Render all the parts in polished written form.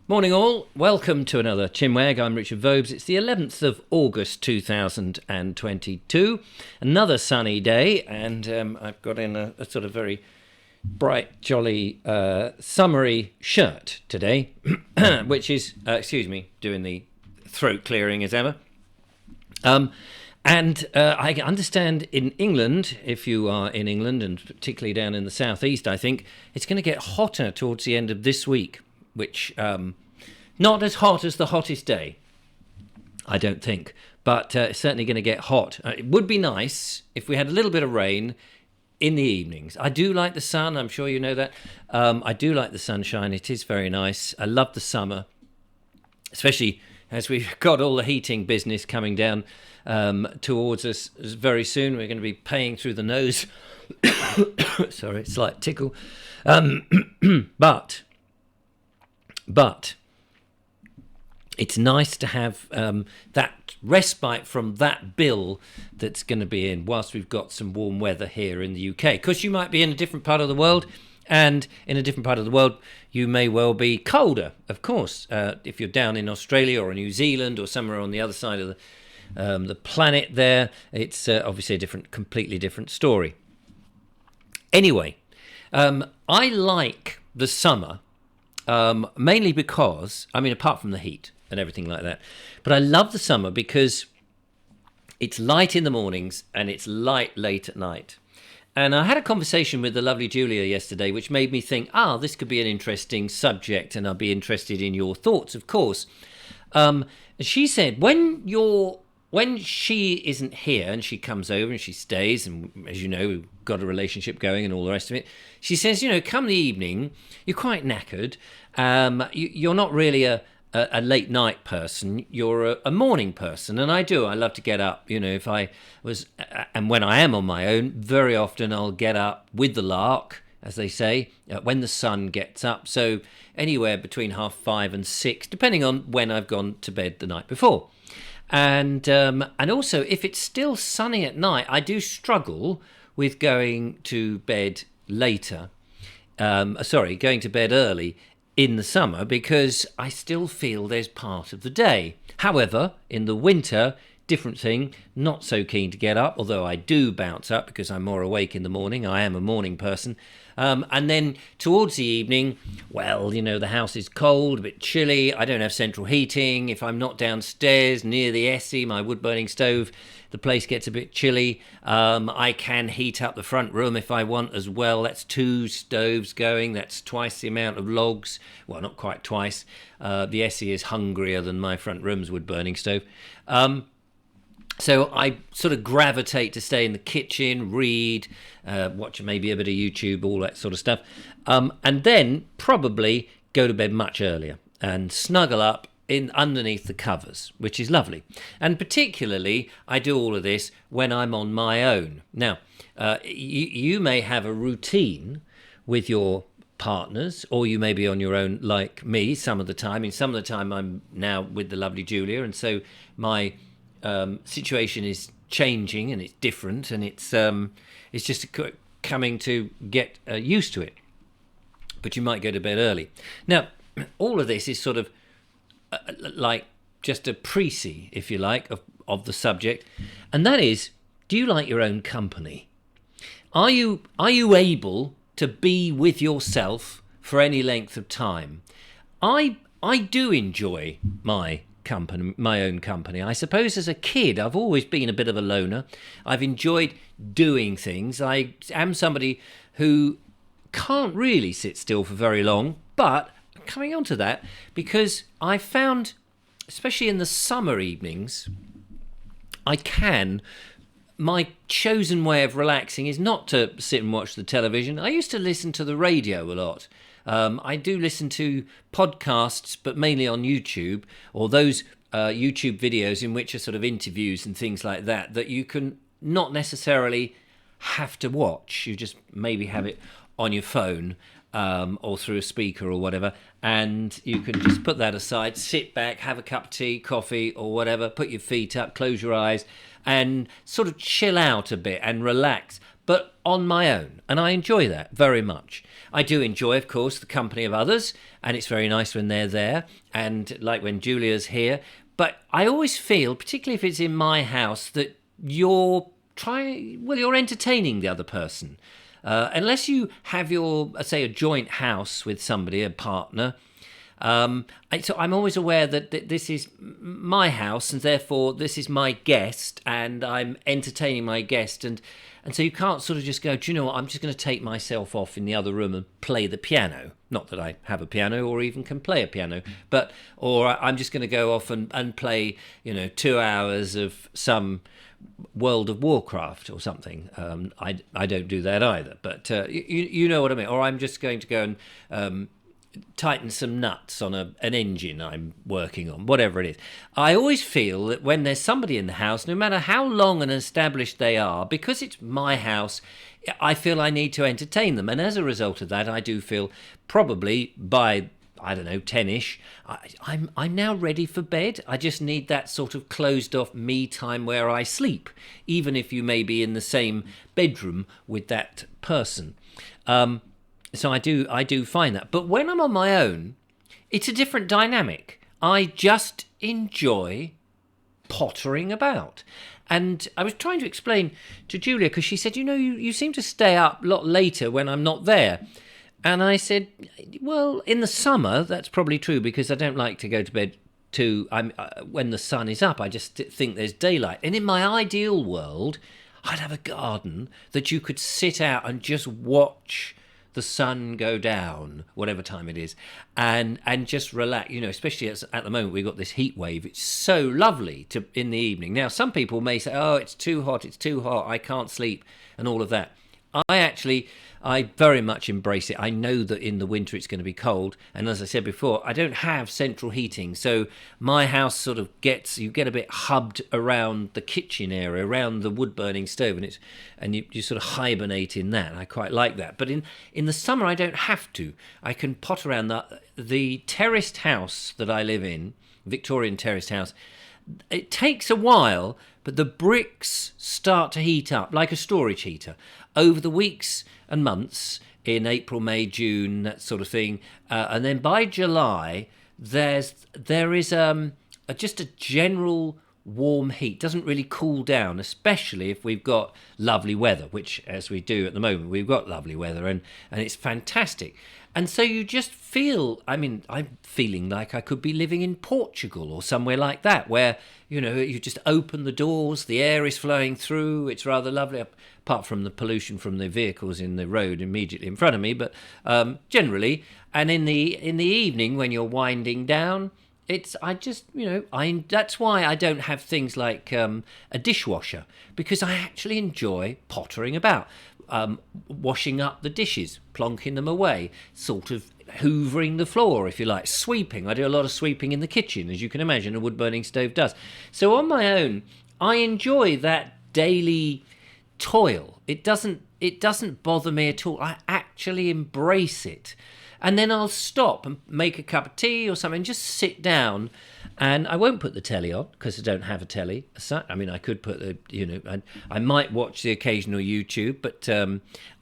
Morning all, welcome to another ChinWag. I'm Richard Vobes. It's the 11th of August 2022, another sunny day, and I've got in a sort of very bright, jolly, summery shirt today, which is, doing the throat clearing as ever. I understand in England, if you are in England, and particularly down in the southeast, I think, it's going to get hotter towards the end of this week, which not as hot as the hottest day, I don't think, but it's certainly going to get hot. It would be nice if we had a little bit of rain in the evenings. I do like the sun, I'm sure you know that. I do like the sunshine, it is very nice. I love the summer, especially as we've got all the heating business coming down towards us very soon. We're going to be paying through the nose. Sorry, slight tickle. But it's nice to have that respite from that bill that's going to be in whilst we've got some warm weather here in the UK. Because you might be in a different part of the world, and in a different part of the world you may well be colder, of course. If you're down in Australia or New Zealand or somewhere on the other side of the planet there, it's obviously a completely different story. Anyway, I like the summer mainly because, apart from the heat and everything like that, but I love the summer because it's light in the mornings and it's light late at night. And I had a conversation with the lovely Julia yesterday, which made me think, this could be an interesting subject, and I'll be interested in your thoughts, of course. She said, when she isn't here and she comes over and she stays, and as you know, we've got a relationship going and all the rest of it, she says, come the evening, you're quite knackered. You're not really a late night person, you're a morning person. And I love to get up, if I was, and when I am on my own, very often I'll get up with the lark, as they say, when the sun gets up. So anywhere between 5:30 and 6, depending on when I've gone to bed the night before. And also, if it's still sunny at night, I do struggle with going to bed later. Going to bed early in the summer, because I still feel there's part of the day. However, in the winter, different thing, not so keen to get up, although I do bounce up because I'm more awake in the morning. I am a morning person. And then towards the evening, the house is cold, a bit chilly. I don't have central heating. If I'm not downstairs near the Essie, my wood-burning stove, the place gets a bit chilly. I can heat up the front room if I want as well. That's 2 stoves going. That's twice the amount of logs. Well, not quite twice. The Essie is hungrier than my front room's wood-burning stove. So I sort of gravitate to stay in the kitchen, read, watch maybe a bit of YouTube, all that sort of stuff. And then probably go to bed much earlier and snuggle up underneath the covers, which is lovely. And particularly, I do all of this when I'm on my own. Now, you may have a routine with your partners, or you may be on your own like me some of the time. Some of the time I'm now with the lovely Julia, and so my situation is changing and it's different, and it's just coming to get used to it. But you might go to bed early. Now, all of this is sort of like just a précis, if you like, of the subject, and that is, do you like your own company? Are you able to be with yourself for any length of time? I do enjoy my own company. I suppose as a kid, I've always been a bit of a loner. I've enjoyed doing things. I am somebody who can't really sit still for very long, but coming on to that, because I found, especially in the summer evenings, my chosen way of relaxing is not to sit and watch the television. I used to listen to the radio a lot. I do listen to podcasts, but mainly on YouTube, or those YouTube videos in which are sort of interviews and things like that you can not necessarily have to watch. You just maybe have it on your phone or through a speaker or whatever, and you can just put that aside, sit back, have a cup of tea, coffee or whatever, put your feet up, close your eyes and sort of chill out a bit and relax. but on my own. And I enjoy that very much. I do enjoy, of course, the company of others, and it's very nice when they're there, and like when Julia's here. But I always feel, particularly if it's in my house, that you're entertaining the other person. Unless you have say, a joint house with somebody, a partner. So I'm always aware that this is my house, and therefore this is my guest, and I'm entertaining my guest, and so you can't sort of just go, do you know what, I'm just going to take myself off in the other room and play the piano. Not that I have a piano or even can play a piano, or I'm just going to go off and play, 2 hours of some World of Warcraft or something. I don't do that either, but you know what I mean. Or I'm just going to go and tighten some nuts on an engine I'm working on, whatever it is. I always feel that when there's somebody in the house, no matter how long and established they are, because it's my house, I feel I need to entertain them. And as a result of that, I do feel probably by, I don't know, 10ish, I'm now ready for bed. I just need that sort of closed off me time where I sleep, even if you may be in the same bedroom with that person. So I do find that. But when I'm on my own, it's a different dynamic. I just enjoy pottering about. And I was trying to explain to Julia, because she said, you seem to stay up a lot later when I'm not there. And I said, well, in the summer, that's probably true, because I don't like to go to bed when the sun is up. I just think there's daylight. And in my ideal world, I'd have a garden that you could sit out and just watch the sun go down, whatever time it is, and just relax, especially at the moment we've got this heat wave. It's so lovely in the evening. Now, some people may say, oh, it's too hot, I can't sleep, and all of that. I very much embrace it. I know that in the winter it's going to be cold, and as I said before, I don't have central heating, so my house sort of you get a bit hubbed around the kitchen area, around the wood-burning stove, and you sort of hibernate in that. I quite like that. But in the summer, I don't have to. I can pot around the terraced house that I live in, Victorian terraced house. It takes a while, but the bricks start to heat up like a storage heater over the weeks and months in April, May, June, that sort of thing. And then by July, there is just a general warm heat. Doesn't really cool down, especially if we've got lovely weather, which, as we do at the moment, we've got lovely weather, and it's fantastic. And so you just feel, I'm feeling like I could be living in Portugal or somewhere like that, where, you just open the doors, the air is flowing through, it's rather lovely, apart from the pollution from the vehicles in the road immediately in front of me, but generally, and in the evening when you're winding down, that's why I don't have things like a dishwasher, because I actually enjoy pottering about. Washing up the dishes, plonking them away, sort of hoovering the floor, if you like, sweeping. I do a lot of sweeping in the kitchen, as you can imagine, a wood-burning stove does. So on my own, I enjoy that daily toil. It doesn't bother me at all. I actually embrace it. And then I'll stop and make a cup of tea or something, just sit down, and I won't put the telly on because I don't have a telly. I could put I might watch the occasional YouTube, but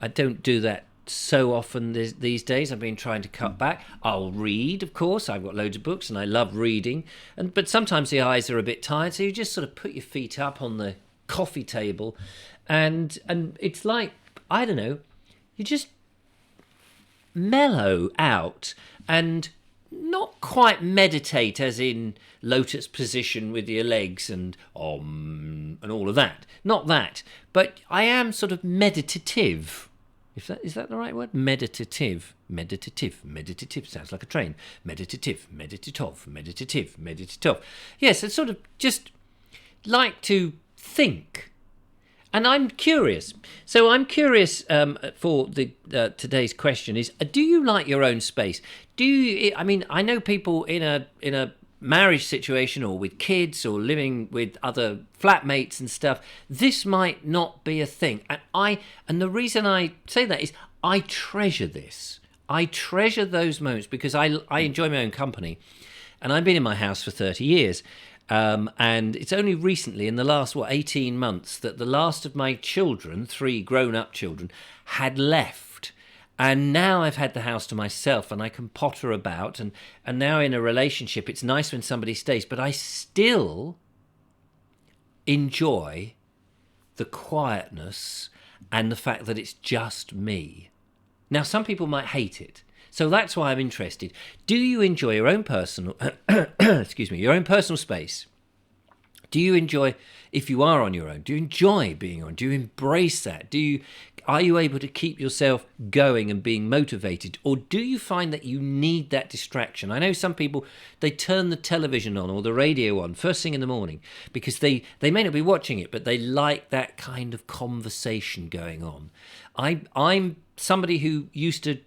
I don't do that so often these days. I've been trying to cut back. I'll read, of course. I've got loads of books and I love reading, but sometimes the eyes are a bit tired, so you just sort of put your feet up on the coffee table, and it's like, I don't know, you just mellow out and not quite meditate as in lotus position with your legs and all of that. Not that, but I am sort of meditative. Is that the right word? Meditative sounds like a train. Meditative. Yes, I sort of just like to think. And I'm curious. So I'm curious for the today's question is: do you like your own space? Do you? I know people in a marriage situation or with kids or living with other flatmates and stuff. This might not be a thing, and the reason I say that is I treasure this. I treasure those moments because I enjoy my own company, and I've been in my house for 30 years. And it's only recently, in the last, 18 months, that the last of my children, 3 grown-up children, had left. And now I've had the house to myself and I can potter about. And now in a relationship, it's nice when somebody stays. But I still enjoy the quietness and the fact that it's just me. Now, some people might hate it. So that's why I'm interested. Do you enjoy your own personal, your own personal space? Do you enjoy, if you are on your own, do you enjoy being on? Do you embrace that? Are you able to keep yourself going and being motivated? Or do you find that you need that distraction? I know some people, they turn the television on or the radio on first thing in the morning because they may not be watching it, but they like that kind of conversation going on. I'm somebody who used to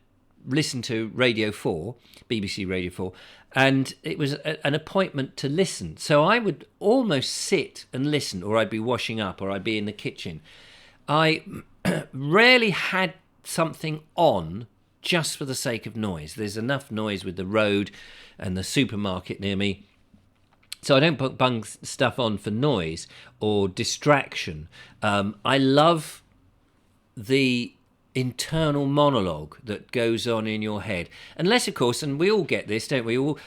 listen to Radio 4, BBC Radio 4, and it was an appointment to listen. So I would almost sit and listen, or I'd be washing up, or I'd be in the kitchen. I rarely had something on just for the sake of noise. There's enough noise with the road and the supermarket near me. So I don't put bung stuff on for noise or distraction. I love the internal monologue that goes on in your head, unless of course, and we all get this, don't we all,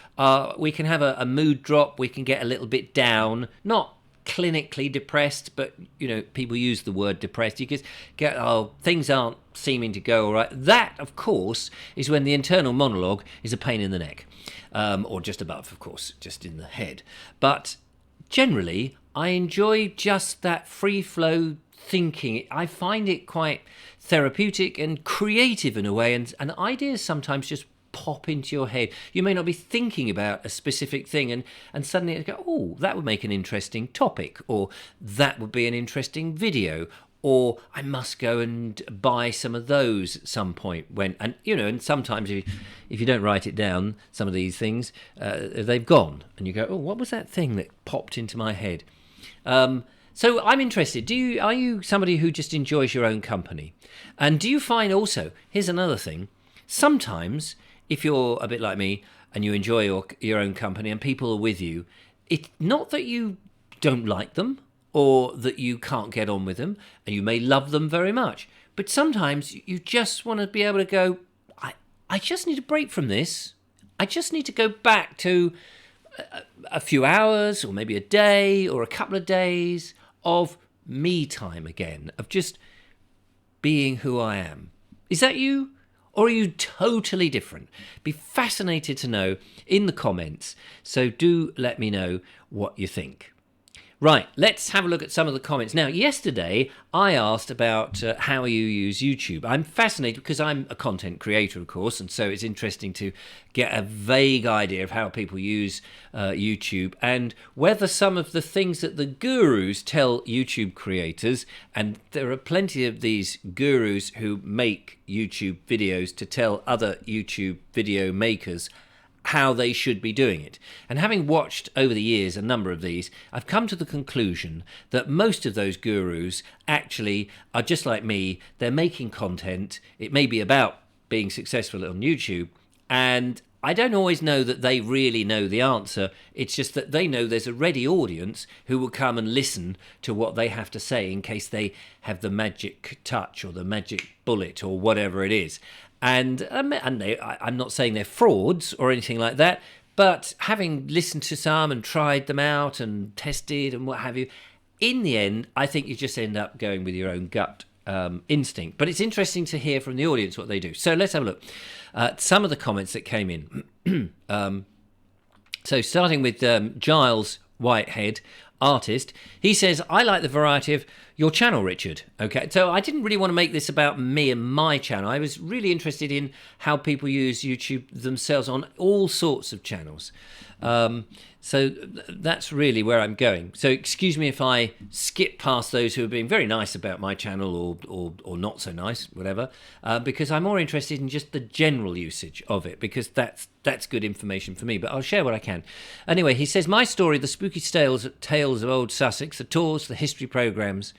we can have a mood drop, we can get a little bit down, not clinically depressed, but people use the word depressed. You could get, things aren't seeming to go all right. That of course is when the internal monologue is a pain in the neck, or just above, of course, just in the head. But generally I enjoy just that free flow thinking. I find it quite therapeutic and creative in a way, and ideas sometimes just pop into your head. You may not be thinking about a specific thing, and suddenly you go, oh, that would make an interesting topic, or that would be an interesting video, or I must go and buy some of those at some point when, and sometimes if you don't write it down, some of these things, they've gone, and you go, oh, what was that thing that popped into my head? So I'm interested. Are you somebody who just enjoys your own company? And do you find also, here's another thing, sometimes if you're a bit like me and you enjoy your own company and people are with you, it's not that you don't like them or that you can't get on with them, and you may love them very much, but sometimes you just want to be able to go, I just need a break from this. I just need to go back to a few hours or maybe a day or a couple of days of me time again, of just being who I am. Is that you? Or are you totally different? Be fascinated to know in the comments. So do let me know what you think. Right, let's have a look at some of the comments. Now, yesterday I asked about how you use YouTube. I'm fascinated because I'm a content creator, of course, and so it's interesting to get a vague idea of how people use YouTube and whether some of the things that the gurus tell YouTube creators, and there are plenty of these gurus who make YouTube videos to tell other YouTube video makers how they should be doing it. And having watched over the years a number of these, I've come to the conclusion that most of those gurus actually are just like me. They're making content. It may be about being successful on YouTube, and I don't always know that they really know the answer. It's just that they know there's a ready audience who will come and listen to what they have to say in case they have the magic touch or the magic bullet or whatever it is. And I'm not saying they're frauds or anything like that, but having listened to some and tried them out and tested and what have you, in the end, I think you just end up going with your own gut instinct. But it's interesting to hear from the audience what they do. So let's have a look at some of the comments that came in. So starting with Giles Whitehead, artist, he says, I like the variety of your channel, Richard. Okay, so I didn't really want to make this about me and my channel. I was really interested in how people use YouTube themselves on all sorts of channels. So that's really where I'm going. So excuse me if I skip past those who are being very nice about my channel or not so nice, whatever, because I'm more interested in just the general usage of it, because that's good information for me, but I'll share what I can. Anyway, he says, my story, the spooky tales of old Sussex, the tours, the history programmes.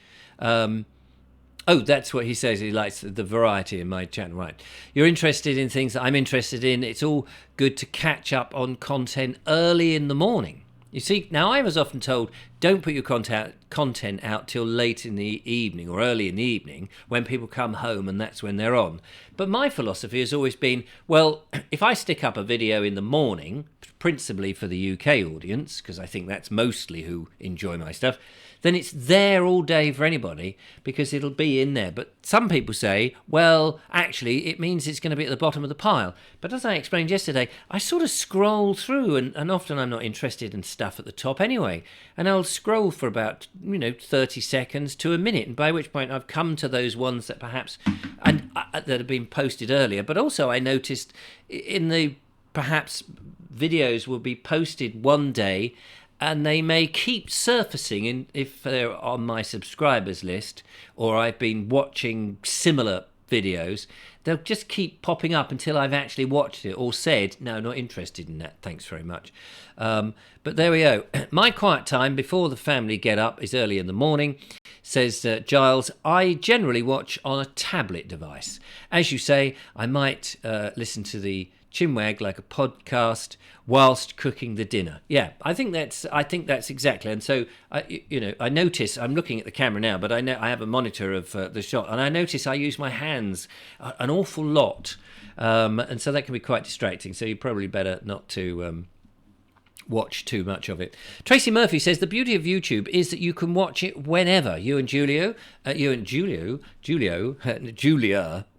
Oh, that's what he says. He likes the variety in my channel. Right. You're interested in things that I'm interested in. It's all good to catch up on content early in the morning. You see, now I was often told, don't put your content out till late in the evening or early in the evening when people come home and that's when they're on. But my philosophy has always been, well, if I stick up a video in the morning, principally for the UK audience, because I think that's mostly who enjoy my stuff, then it's there all day for anybody because it'll be in there. But some people say, well, actually, it means it's going to be at the bottom of the pile. But as I explained yesterday, I sort of scroll through, and often I'm not interested in stuff at the top anyway. And I'll scroll for about, 30 seconds to a minute, and by which point I've come to those ones that perhaps, and that have been posted earlier. But also I noticed in the perhaps videos will be posted one day, and they may keep surfacing if they're on my subscribers list or I've been watching similar videos. They'll just keep popping up until I've actually watched it or said, no, not interested in that, thanks very much. But there we go. My quiet time before the family get up is early in the morning, says Giles. I generally watch on a tablet device. As you say, I might listen to the ChinWag like a podcast whilst cooking the dinner. Yeah, I think that's exactly. And so I notice, I'm looking at the camera now, but I have a monitor of the shot, and I notice I use my hands an awful lot, and so that can be quite distracting. So you're probably better not to watch too much of it. Tracy Murphy says the beauty of YouTube is that you can watch it whenever. Julia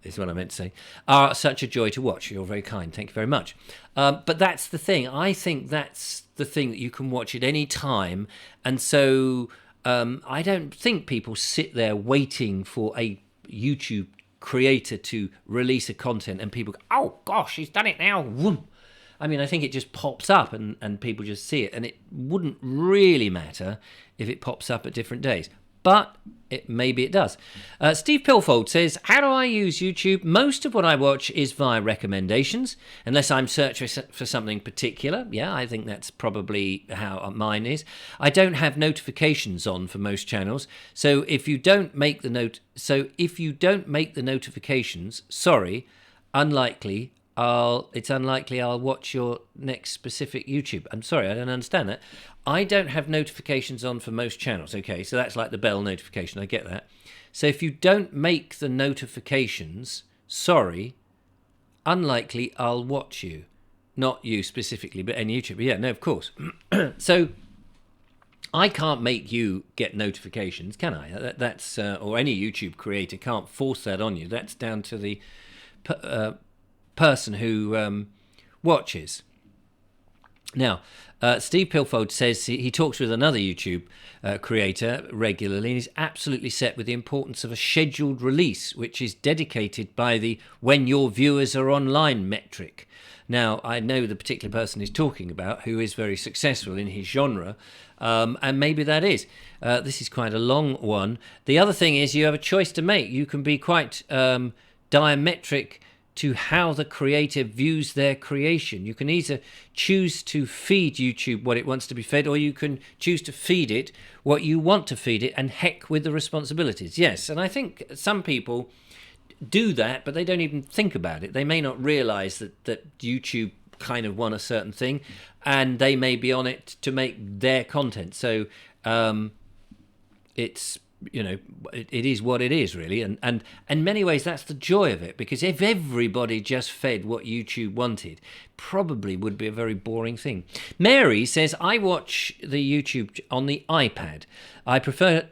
is what I meant to say, are such a joy to watch. You're very kind. Thank you very much. But that's the thing. I think that's the thing, that you can watch it any time. And so I don't think people sit there waiting for a YouTube creator to release a content and people go, oh gosh, he's done it now. Vroom. I mean, I think it just pops up and people just see it. And it wouldn't really matter if it pops up at different days. But maybe it does. Steve Pilfold says, how do I use YouTube? Most of what I watch is via recommendations, unless I'm searching for something particular. Yeah, I think that's probably how mine is. I don't have notifications on for most channels. So if you don't make the notifications, sorry, it's unlikely I'll watch your next specific YouTube. I'm sorry, I don't understand that. I don't have notifications on for most channels. Okay, so that's like the bell notification. I get that. So if you don't make the notifications, sorry, unlikely I'll watch you. Not you specifically, but any YouTuber. Yeah, no, of course. So I can't make you get notifications, can I? That's or any YouTube creator can't force that on you. That's down to the person who watches. Now, Steve Pilfold says he talks with another YouTube creator regularly, and he's absolutely set with the importance of a scheduled release, which is dedicated by the when your viewers are online metric. Now, I know the particular person he's talking about, who is very successful in his genre, and maybe that is. This is quite a long one. The other thing is you have a choice to make. You can be quite diametric to how the creator views their creation. You can either choose to feed YouTube what it wants to be fed, or you can choose to feed it what you want to feed it, and heck with the responsibilities. Yes, and I think some people do that, but they don't even think about it. They may not realize that YouTube kind of want a certain thing, and they may be on it to make their content. So it's, it is what it is, really. And in many ways, that's the joy of it, because if everybody just fed what YouTube wanted, probably would be a very boring thing. Mary says, I watch the YouTube on the iPad. I prefer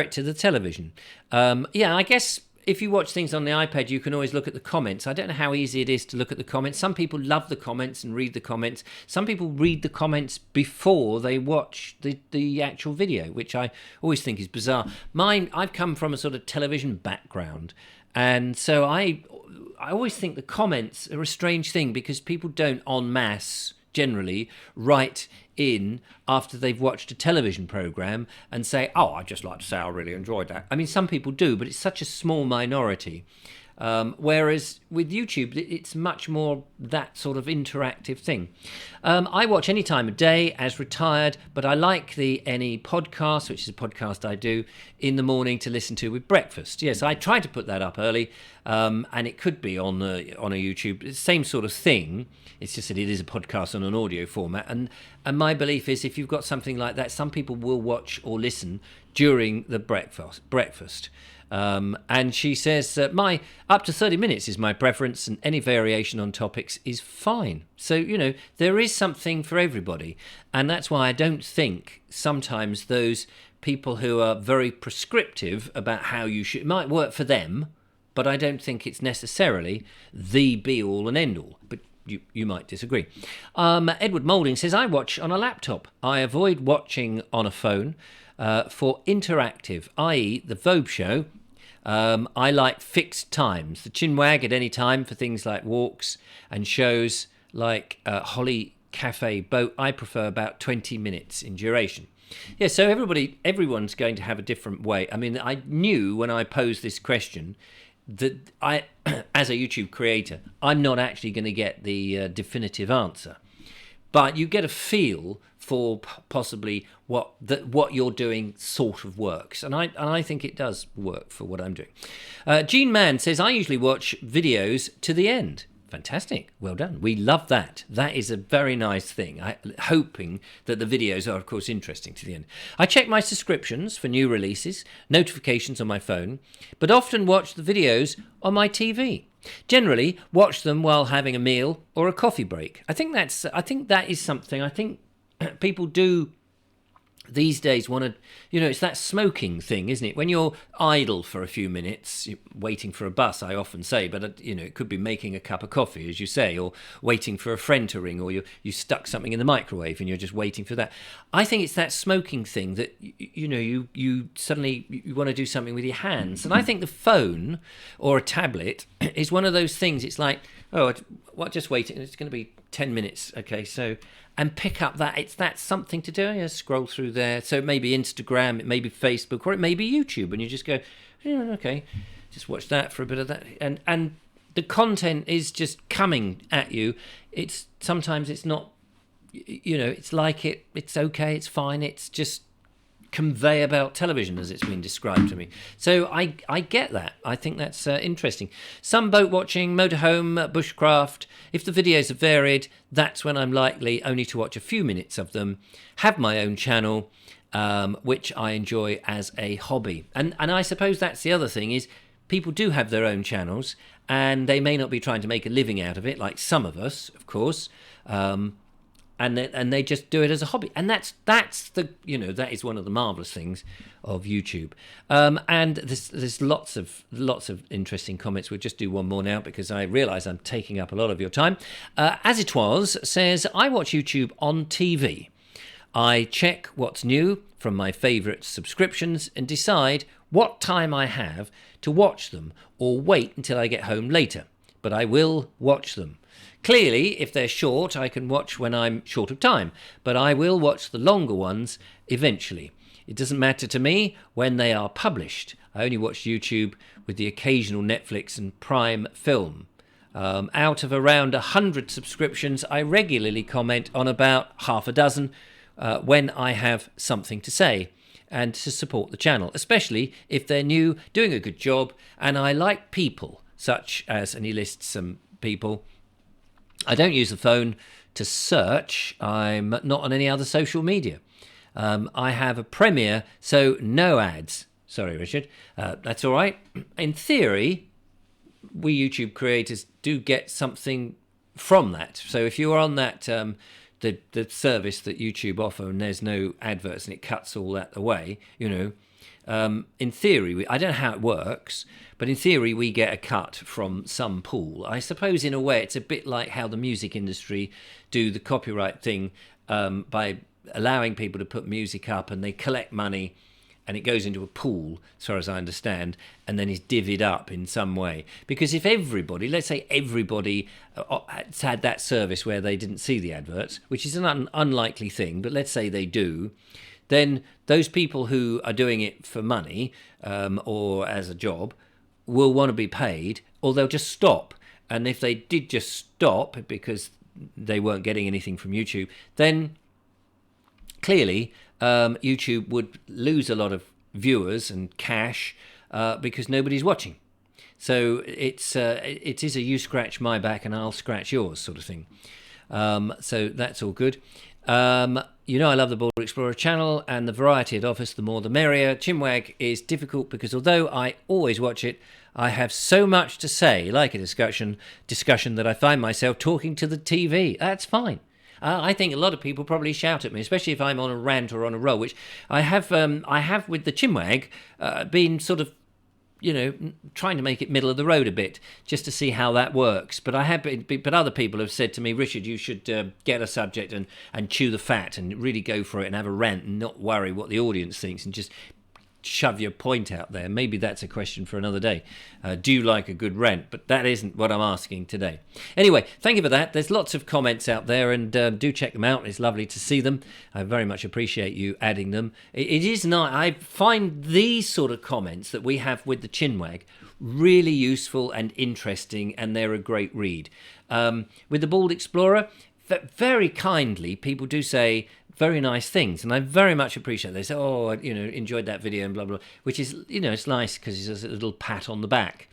it to the television. Yeah, I guess if you watch things on the iPad, you can always look at the comments. I don't know how easy it is to look at the comments. Some people love the comments and read the comments. Some people read the comments before they watch the actual video, which I always think is bizarre. I've come from a sort of television background, and so I always think the comments are a strange thing, because people don't en masse generally write in after they've watched a television program and say, oh, I'd just like to say I really enjoyed that. I mean, some people do, but it's such a small minority. Whereas with YouTube, it's much more that sort of interactive thing. I watch any time of day as retired, but I like the Any podcast, which is a podcast I do in the morning to listen to with breakfast. Yes, I try to put that up early, and it could be on a YouTube. It's the same sort of thing. It's just that it is a podcast on an audio format. And my belief is if you've got something like that, some people will watch or listen during the breakfast. And she says that my up to 30 minutes is my preference, and any variation on topics is fine. So, there is something for everybody. And that's why I don't think sometimes those people who are very prescriptive about how you should, it might work for them, but I don't think it's necessarily the be-all and end-all. But you might disagree. Edward Moulding says, I watch on a laptop. I avoid watching on a phone for interactive, i.e. the Vogue show. I like fixed times. The ChinWag at any time for things like walks, and shows like Holly Cafe Boat, I prefer about 20 minutes in duration. Yeah, so everyone's going to have a different way. I mean, I knew when I posed this question that I, as a YouTube creator, I'm not actually going to get the definitive answer. But you get a feel for possibly what you're doing sort of works, and I think it does work for what I'm doing. Gene Mann says, I usually watch videos to the end. Fantastic, well done. We love that. That is a very nice thing. Hoping that the videos are, of course, interesting to the end. I check my subscriptions for new releases, notifications on my phone, but often watch the videos on my TV. Generally, watch them while having a meal or a coffee break. I think that is something. I think people do these days want to, it's that smoking thing, isn't it? When you're idle for a few minutes, waiting for a bus, I often say, but it could be making a cup of coffee, as you say, or waiting for a friend to ring, or you stuck something in the microwave and you're just waiting for that. I think it's that smoking thing that, you suddenly you want to do something with your hands. And I think the phone or a tablet is one of those things. It's like, just waiting. It's going to be 10 minutes. Okay, so... And pick up that's something to do. Scroll through there. So it may be Instagram, it may be Facebook, or it may be YouTube, and you just go, okay, just watch that for a bit of that. And the content is just coming at you. Sometimes it's not, it's like it's okay, it's fine, it's just conveyor belt television as it's been described to me. So I get that. I think that's interesting. Some boat watching, motorhome, bushcraft. If the videos are varied, that's when I'm likely only to watch a few minutes of them. Have my own channel, which I enjoy as a hobby. And I suppose that's the other thing is people do have their own channels, and they may not be trying to make a living out of it, like some of us, of course. And they just do it as a hobby, and that's the that is one of the marvelous things of YouTube. And there's lots of interesting comments. We'll just do one more now because I realise I'm taking up a lot of your time. As it was says, I watch YouTube on TV. I check what's new from my favourite subscriptions and decide what time I have to watch them, or wait until I get home later. But I will watch them. Clearly, if they're short, I can watch when I'm short of time, but I will watch the longer ones eventually. It doesn't matter to me when they are published. I only watch YouTube with the occasional Netflix and Prime film. Out of around 100 subscriptions, I regularly comment on about half a dozen when I have something to say and to support the channel, especially if they're new, doing a good job, and I like people, such as, and he lists some people. I don't use the phone to search. I'm not on any other social media. I have a Premiere, so no ads. Sorry, Richard. That's all right. In theory, we YouTube creators do get something from that. So if you're on that, the service that YouTube offer, and there's no adverts and it cuts all that away, in theory, I don't know how it works, but in theory, we get a cut from some pool. I suppose in a way, it's a bit like how the music industry do the copyright thing by allowing people to put music up, and they collect money and it goes into a pool, as far as I understand, and then is divvied up in some way. Because if everybody, let's say everybody had that service where they didn't see the adverts, which is an unlikely thing, but let's say they do, then those people who are doing it for money or as a job will want to be paid, or they'll just stop. And if they did just stop because they weren't getting anything from YouTube, then clearly YouTube would lose a lot of viewers and cash because nobody's watching. So it is a you scratch my back and I'll scratch yours sort of thing. So that's all good. You know I love the Bald Explorer channel, and the variety it offers, the more the merrier. ChinWag is difficult because although I always watch it, I have so much to say, like a discussion that I find myself talking to the TV. That's fine. I think a lot of people probably shout at me, especially if I'm on a rant or on a roll, which I have with the ChinWag been sort of, trying to make it middle of the road a bit, just to see how that works. But but other people have said to me, Richard, you should get a subject and chew the fat and really go for it and have a rant and not worry what the audience thinks and just shove your point out there. Maybe that's a question for another day. Do you like a good rant? But that isn't what I'm asking today. Anyway, thank you for that. There's lots of comments out there, and do check them out. It's lovely to see them. I very much appreciate you adding them. It is nice. I find these sort of comments that we have with the ChinWag really useful and interesting, and they're a great read. With the Bald Explorer, very kindly, people do say very nice things, and I very much appreciate. They say, "Oh, enjoyed that video," and blah blah, which is, it's nice because it's a little pat on the back.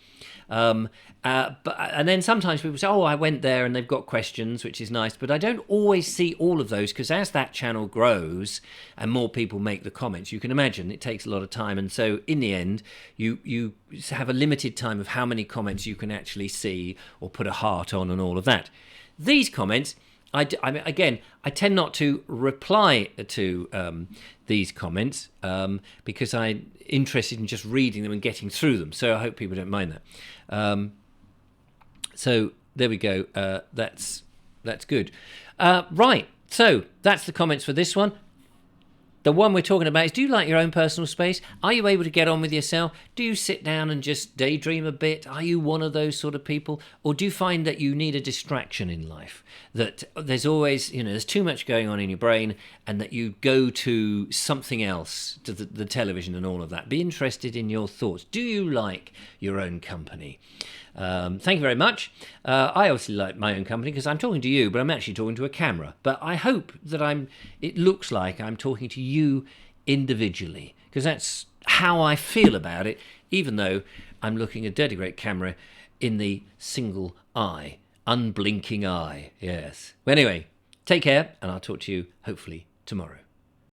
And then sometimes people say, "Oh, I went there," and they've got questions, which is nice. But I don't always see all of those because as that channel grows and more people make the comments, you can imagine it takes a lot of time, and so in the end, you have a limited time of how many comments you can actually see or put a heart on and all of that. These comments. I tend not to reply to these comments because I'm interested in just reading them and getting through them. So I hope people don't mind that. So there we go. That's good. Right. So that's the comments for this one. The one we're talking about is, do you like your own personal space? Are you able to get on with yourself? Do you sit down and just daydream a bit? Are you one of those sort of people? Or do you find that you need a distraction in life? That there's always, there's too much going on in your brain, and that you go to something else, to the television and all of that. Be interested in your thoughts. Do you like your own company? Thank you very much. I obviously like my own company because I'm talking to you, but I'm actually talking to a camera. But I hope that it looks like I'm talking to you individually, because that's how I feel about it, even though I'm looking a dirty great camera in the single eye, unblinking eye. Yes. Well, anyway, take care, and I'll talk to you hopefully tomorrow.